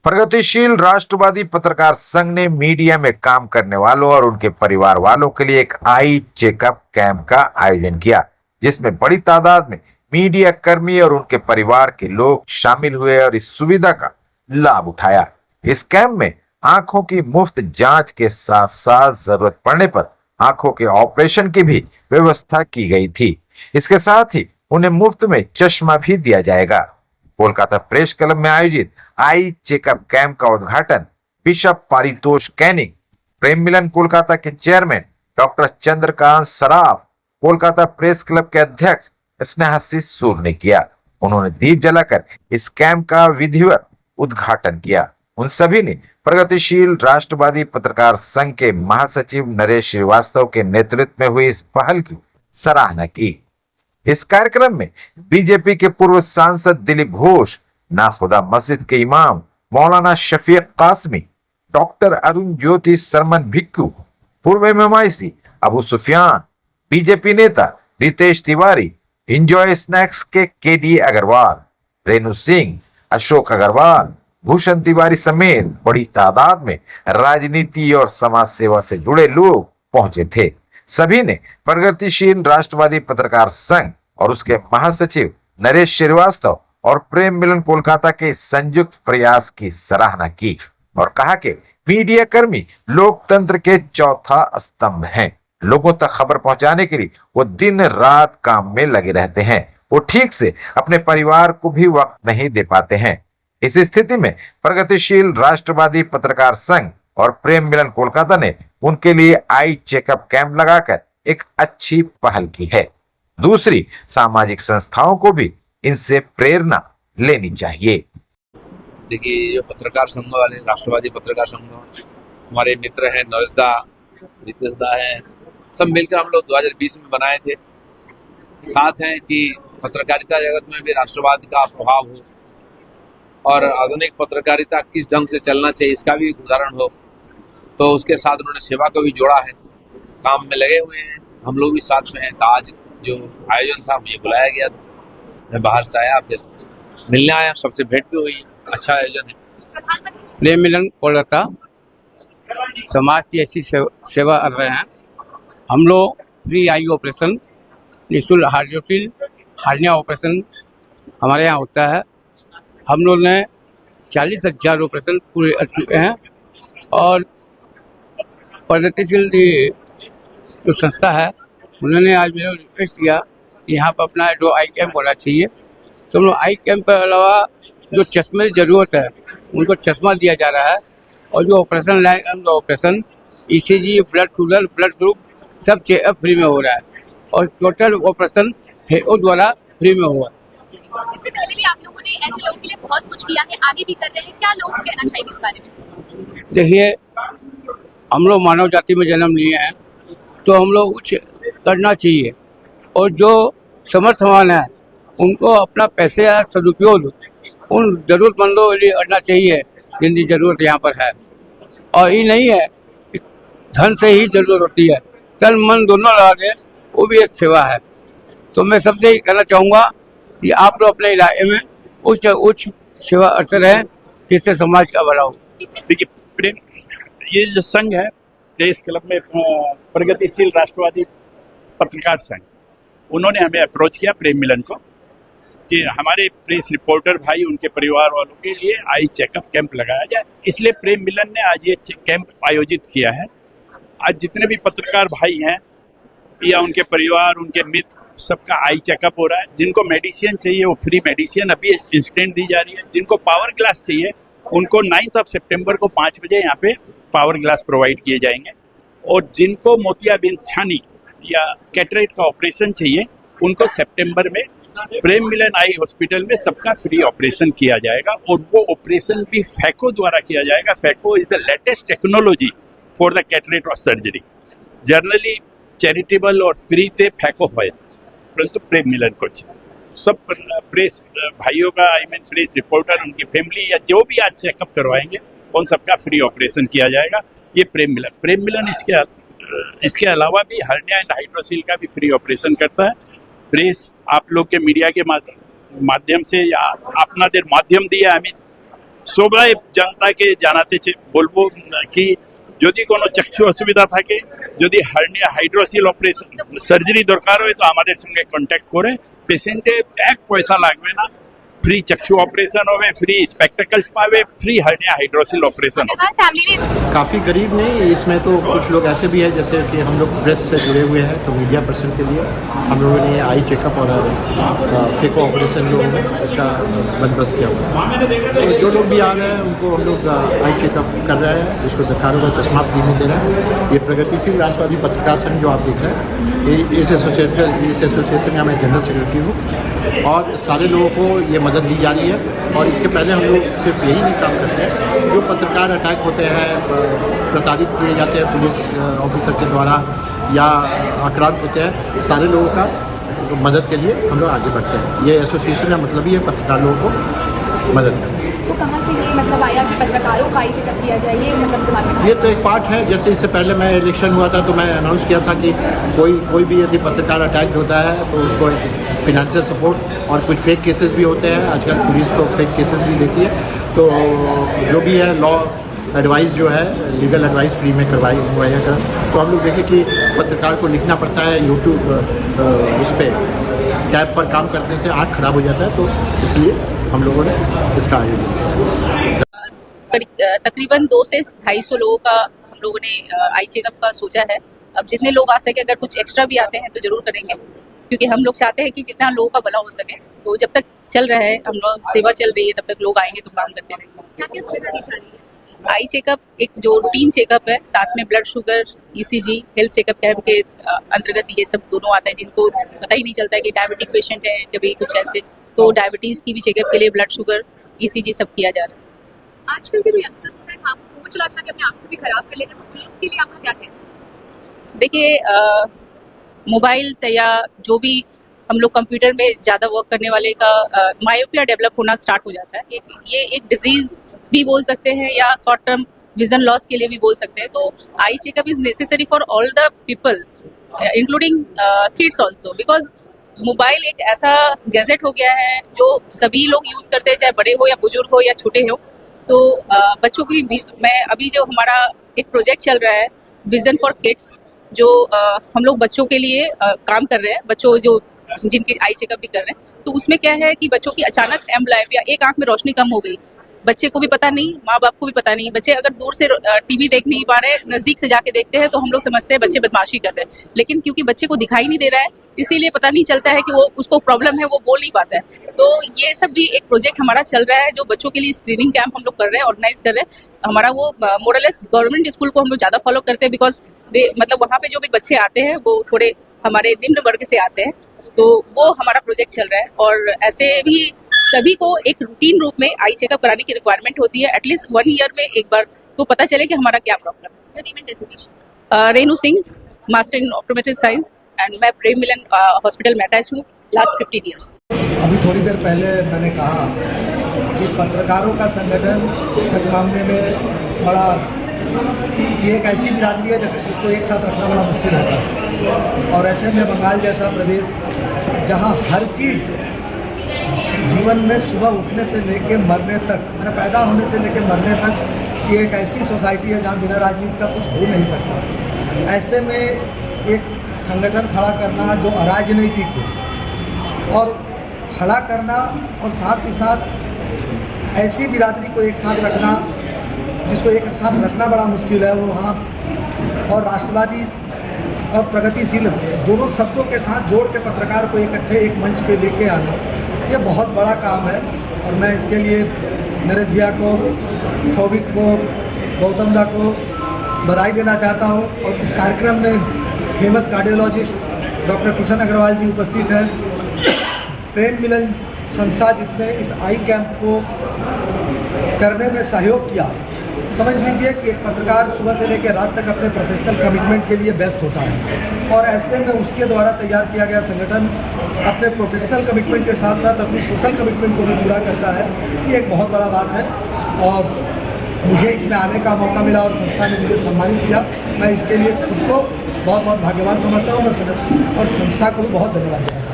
प्रगतिशील राष्ट्रवादी पत्रकार संघ ने मीडिया में काम करने वालों और उनके परिवार वालों के लिए एक आई चेकअप कैंप का आयोजन किया, जिसमें बड़ी तादाद में मीडिया कर्मी और उनके परिवार के लोग शामिल हुए और इस सुविधा का लाभ उठाया। इस कैंप में आंखों की मुफ्त जांच के साथ साथ जरूरत पड़ने पर आंखों के ऑपरेशन की भी व्यवस्था की गई थी। इसके साथ ही उन्हें मुफ्त में चश्मा भी दिया जाएगा। कोलकाता प्रेस क्लब में आयोजित आई चेकअप कैंप का उद्घाटन बिशप पारितोष कैनिंग, प्रेम मिलन कोलकाता के chairman doctor Chandrakant Saraf, Kolkata press club के अध्यक्ष स्नेहाशीष सूर ने किया। उन्होंने दीप जलाकर इस कैंप का विधिवत उद्घाटन किया। उन सभी ने प्रगतिशील राष्ट्रवादी पत्रकार संघ के महासचिव नरेश श्रीवास्तव के नेतृत्व में हुई इस पहल की सराहना की। इस कार्यक्रम में बीजेपी के पूर्व सांसद दिलीप घोष, नाखुदा मस्जिद के इमाम मौलाना शफीक कासमी, डॉक्टर अरुण ज्योति सरमन भिक्कू, पूर्व एमआईसी अबू सुफियान, बीजेपी नेता रितेश तिवारी, इंजॉय स्नैक्स के केडी अग्रवाल, रेणु सिंह, अशोक अग्रवाल, भूषण तिवारी समेत बड़ी तादाद में राजनीति और समाज सेवा से जुड़े लोग पहुंचे थे। सभी ने प्रगतिशील राष्ट्रवादी पत्रकार संघ और उसके महासचिव नरेश श्रीवास्तव और प्रेम मिलन कोलकाता के संयुक्त प्रयास की सराहना की और कहा कि मीडिया कर्मी लोकतंत्र के चौथा स्तंभ हैं। लोगों तक खबर पहुंचाने के लिए वो दिन रात काम में लगे रहते हैं। वो ठीक से अपने परिवार को भी वक्त नहीं दे पाते हैं। इस स्थिति में प्रगतिशील राष्ट्रवादी पत्रकार संघ और प्रेम मिलन कोलकाता ने उनके लिए आई चेकअप कैंप लगाकर एक अच्छी पहल की है। दूसरी सामाजिक संस्थाओं को भी इनसे प्रेरणा लेनी चाहिए। देखिए, जो पत्रकार संघ वाले राष्ट्रवादी पत्रकार संघ हमारे मित्र हैं, नरेश दा, रितेश दा है, सब मिलकर हम लोग 2020 में बनाए थे। साथ हैं कि पत्रकारिता जगत में भी राष्ट्रवाद का प्रभाव हो और आधुनिक पत्रकारिता किस ढंग से चलना चाहिए इसका भी उदाहरण हो, तो उसके साथ उन्होंने सेवा को भी जोड़ा है। काम में लगे हुए हैं, हम लोग भी साथ में हैं। तो आज जो आयोजन था मुझे बुलाया गया था, मैं बाहर से आया, फिर मिलने आया, सबसे भेंट भी हुई। अच्छा आयोजन है। प्रेम मिलन कोलकाता समाज की ऐसी सेवा कर रहे हैं। हम लोग फ्री आई ऑपरेशन, निःशुल्क हार्निया ऑपरेशन हमारे यहाँ होता है। हम लोग ने 40,000 ऑपरेशन पूरे कर चुके हैं और प्रगतिशील जो संस्था है उन्होंने आज मेरा रिक्वेस्ट किया कि यहाँ पर अपना जो आई कैंप होना चाहिए, तो हम लोग आई कैंप के अलावा जो चश्मे की ज़रूरत है उनको चश्मा दिया जा रहा है और जो ऑपरेशन लाएंगे हम operation ECG, blood sugar, blood group सब चेकअप फ्री में हो रहा है और टोटल ऑपरेशन हेओ द्वारा फ्री में हुआ। इससे पहले भी आप लोगों ने ऐसे लोगों के लिए बहुत कुछ किया है, आगे भी कर रहे हैं, क्या लोगों को कहना चाहिए इस बारे में? देखिए, हम लोग मानव जाति में जन्म लिए हैं तो हम लोग कुछ करना चाहिए और जो समर्थवान है उनको अपना पैसे का सदुपयोग उन जरूरतमंदों के लिए करना चाहिए जिनकी जरूरत यहाँ पर है। और ये नहीं है कि धन से ही जरूरत होती है, तन मन दोनों लगा दे, वो भी एक सेवा है। तो मैं सबसे ये कहना चाहूँगा कि आप लोग अपने इलाके में उच्च सेवा करते रहें जिससे समाज का भला हो। देखिए, ये जो संघ है प्रेस क्लब में प्रगतिशील राष्ट्रवादी पत्रकार संघ, उन्होंने हमें अप्रोच किया प्रेम मिलन को कि हमारे प्रेस रिपोर्टर भाई उनके परिवार वालों के लिए आई चेकअप कैंप लगाया जाए। इसलिए प्रेम मिलन ने आज ये कैंप आयोजित किया है। आज जितने भी पत्रकार भाई हैं या उनके परिवार, उनके मित्र, सबका आई चेकअप हो रहा है। जिनको मेडिसिन चाहिए वो फ्री मेडिसिन अभी इंस्टेंट दी जा रही है। जिनको पावर ग्लास चाहिए उनको 9 सितंबर को 5 बजे यहाँ पे पावर ग्लास प्रोवाइड किए जाएंगे और जिनको मोतियाबिंद छानी या कैटरेक्ट का ऑपरेशन चाहिए उनको सितंबर में प्रेम मिलन आई हॉस्पिटल में सबका फ्री ऑपरेशन किया जाएगा और वो ऑपरेशन भी फैको द्वारा किया जाएगा। Phaco is the latest technology for the cataract और सर्जरी। जनरली चैरिटेबल और फ्री थे फैको है, परंतु प्रेम मिलन को सब प्रेस भाइयों का प्रेस रिपोर्टर, उनकी फैमिली या जो भी आज चेकअप करवाएंगे उन सबका फ्री ऑपरेशन किया जाएगा। ये प्रेम मिलन इसके अलावा भी हर्निया एंड हाइड्रोसील का भी फ्री ऑपरेशन करता है। प्रेस आप लोग के मीडिया के माध्यम से या अपना देर माध्यम दिया हमें সবাই জনতাকে জানাতে বলবো কি যদি কোনো চক্ষু অসুবিধা থাকে, যদি হার্নিয়া হাইড্রোসিল অপারেশন সার্জারি দরকার হয় তো আমাদের সঙ্গে কন্ট্যাক্ট করে পেশেন্টে এক পয়সা লাগবে না, फ्री चक्षु ऑपरेशन होवे, फ्री स्पेक्टिकल्स पावे, फ्री हर्निया हाइड्रोसिल ऑपरेशन होवे। फैमिली में काफ़ी गरीब नहीं, इसमें तो कुछ लोग ऐसे भी हैं जैसे कि हम लोग प्रेस से जुड़े हुए हैं, तो मीडिया पर्सन के लिए हम लोगों ने आई चेकअप और फेको ऑपरेशन जो है उसका बंदोबस्त किया हुआ है। तो जो लोग भी आ रहे हैं उनको हम लोग आई चेकअप कर रहे हैं, जिसको दिखा रहे हैं चश्मा फ्री में दे रहे हैं। ये प्रगतिशील राष्ट्रवादी पत्रकार संघ जो आप देख रहे हैं, इस एसोसिएशन का मैं जनरल सेक्रेटरी हूँ और सारे लोगों को ये मदद दी जा रही है। और इसके पहले हम लोग सिर्फ यही नहीं काम करते हैं, जो पत्रकार अटैक होते हैं, प्रताड़ित किए जाते हैं पुलिस ऑफिसर के द्वारा या आक्रांत होते हैं, सारे लोगों का मदद के लिए हम लोग आगे बढ़ते हैं। ये एसोसिएशन का मतलब ही है पत्रकार लोगों को मदद करना। तो कहाँ से ये मतलब आया कि पत्रकारों का आई चेकअप किया जाए, ये मतलब तुम्हारे ये तो एक पार्ट है। जैसे इससे पहले मैं इलेक्शन हुआ था तो मैं अनाउंस किया था कि कोई भी यदि पत्रकार अटैक होता है तो उसको फिनेंशियल सपोर्ट, और कुछ फेक केसेस भी होते हैं, आजकल पुलिस तो फेक केसेस भी देती है, तो जो भी है लॉ एडवाइस जो है, लीगल एडवाइस फ्री में मुहैया कर। तो हम लोग देखें कि पत्रकार को लिखना पड़ता है यूट्यूब उस पर टैब पर काम करने से आँख खराब हो जाता है, तो इसलिए हम लोगों ने इसका आयोजन किया। तकरीबन 200 से 250 लोगों का हम लोगों ने आई चेकअप का सोचा है। अब जितने लोग आ सके, अगर कुछ एक्स्ट्रा भी आते हैं तो जरूर करेंगे, क्योंकि हम लोग चाहते हैं कि जितना लोगों का भला हो सके। तो जब तक चल रहा है, हम लोग सेवा चल रही है, तब तक लोग आएंगे तो काम करते रहेंगे। क्या क्या सुविधा दी जा रही है? आई चेकअप एक जो रूटीन चेकअप है, साथ में blood sugar, ECG, health checkup camp के अंतर्गत ये सब दोनों आते हैं। जिनको पता ही नहीं चलता है कि डायबिटिक पेशेंट है, कभी कुछ ऐसे, तो डायबिटीज की भी चेकअप के लिए ब्लड शुगर, ईसीजी सब किया जा रहा है। आजकल के जो यंगस्टर्स होते हैं, आप फोन चला के अपने आप को भी खराब कर लेते हैं, तो उन लोगों के लिए आपका क्या कहना है? देखिए, मोबाइल से या जो भी हम लोग कंप्यूटर में ज़्यादा वर्क करने वाले का मायोपिया डेवलप होना स्टार्ट हो जाता है। ये एक डिजीज भी बोल सकते हैं या शॉर्ट टर्म विजन लॉस के लिए भी बोल सकते हैं। तो eye checkup is necessary for all the people including kids also, because mobile एक ऐसा गैजेट हो गया है जो सभी लोग यूज़ करते हैं, चाहे बड़े हो या बुजुर्ग हो या छोटे हो। तो बच्चों की मैं अभी जो हमारा एक प्रोजेक्ट चल रहा है विजन फॉर किड्स, जो हम लोग बच्चों के लिए काम कर रहे हैं, बच्चों जो जिनके आई चेकअप भी कर रहे हैं। तो उसमें क्या है कि बच्चों की अचानक एम्ब्लाइपिया, एक आंख में रोशनी कम हो गई, बच्चे को भी पता नहीं, माँ बाप को भी पता नहीं। बच्चे अगर दूर से टीवी देख नहीं पा रहे, नजदीक से जाके देखते हैं तो हम लोग समझते हैं बच्चे बदमाशी कर रहे हैं, लेकिन क्योंकि बच्चे को दिखाई नहीं दे रहा है, इसीलिए पता नहीं चलता है कि वो उसको प्रॉब्लम है, वो बोल नहीं पाता है। तो ये सब भी एक प्रोजेक्ट हमारा चल रहा है, जो बच्चों के लिए स्क्रीनिंग कैंप हम लोग कर रहे हैं, ऑर्गेनाइज कर रहे हैं। हमारा वो मोरलेस गवर्नमेंट स्कूल को हम लोग ज़्यादा फॉलो करते हैं, बिकॉज मतलब वहाँ पे जो भी बच्चे आते हैं वो थोड़े हमारे निम्न वर्ग से आते हैं। तो वो हमारा प्रोजेक्ट चल रहा है। और ऐसे भी सभी को एक रूटीन रूप में आई चेकअप कराने की रिक्वायरमेंट होती है, एटलीस्ट 1 ईयर में एक बार, तो पता चले कि हमारा क्या प्रॉब्लम है। Renu Singh, master in optometric science, and मैं प्रेम मिलन हॉस्पिटल में अटैच हूँ लास्ट 15 ईयर्स। अभी थोड़ी देर पहले मैंने कहा कि पत्रकारों का संगठन सच मामले में बड़ा, ये एक ऐसी बिरादरी है जिसको एक साथ रखना बड़ा मुश्किल होता है। और ऐसे में बंगाल जैसा प्रदेश जहाँ हर चीज़ जीवन में सुबह उठने से लेके मरने तक, मेरा पैदा होने से लेके मरने तक, ये एक ऐसी सोसाइटी है जहाँ बिना राजनीति का कुछ हो नहीं सकता। ऐसे में एक संगठन खड़ा करना जो अराजनैतिक हो और खड़ा करना, और साथ ही साथ ऐसी बिरादरी को एक साथ रखना जिसको एक साथ रखना बड़ा मुश्किल है, वो वहाँ और राष्ट्रवादी और प्रगतिशील दोनों शब्दों के साथ जोड़ के पत्रकार को इकट्ठे एक मंच पे लेके आना, ये बहुत बड़ा काम है। और मैं इसके लिए नरेश भैया को, शोभिक को, गौतम दा को बधाई देना चाहता हूँ। और इस कार्यक्रम में famous cardiologist doctor Kishan Agrawal ji उपस्थित हैं, प्रेम मिलन संस्था जिसने इस आई कैंप को करने में सहयोग किया। समझ लीजिए कि एक पत्रकार सुबह से लेकर रात तक अपने प्रोफेशनल कमिटमेंट के लिए व्यस्त होता है, और ऐसे में उसके द्वारा तैयार किया गया संगठन अपने प्रोफेशनल कमिटमेंट के साथ साथ अपनी सोशल कमिटमेंट को भी पूरा करता है। ये एक बहुत बड़ा बात है, और मुझे इसमें आने का मौका मिला और संस्था ने मुझे सम्मानित किया। मैं इसके लिए खुद को बहुत बहुत भाग्यवान समझता हूँ, और संस्था को भी बहुत धन्यवाद देना चाहता हूँ।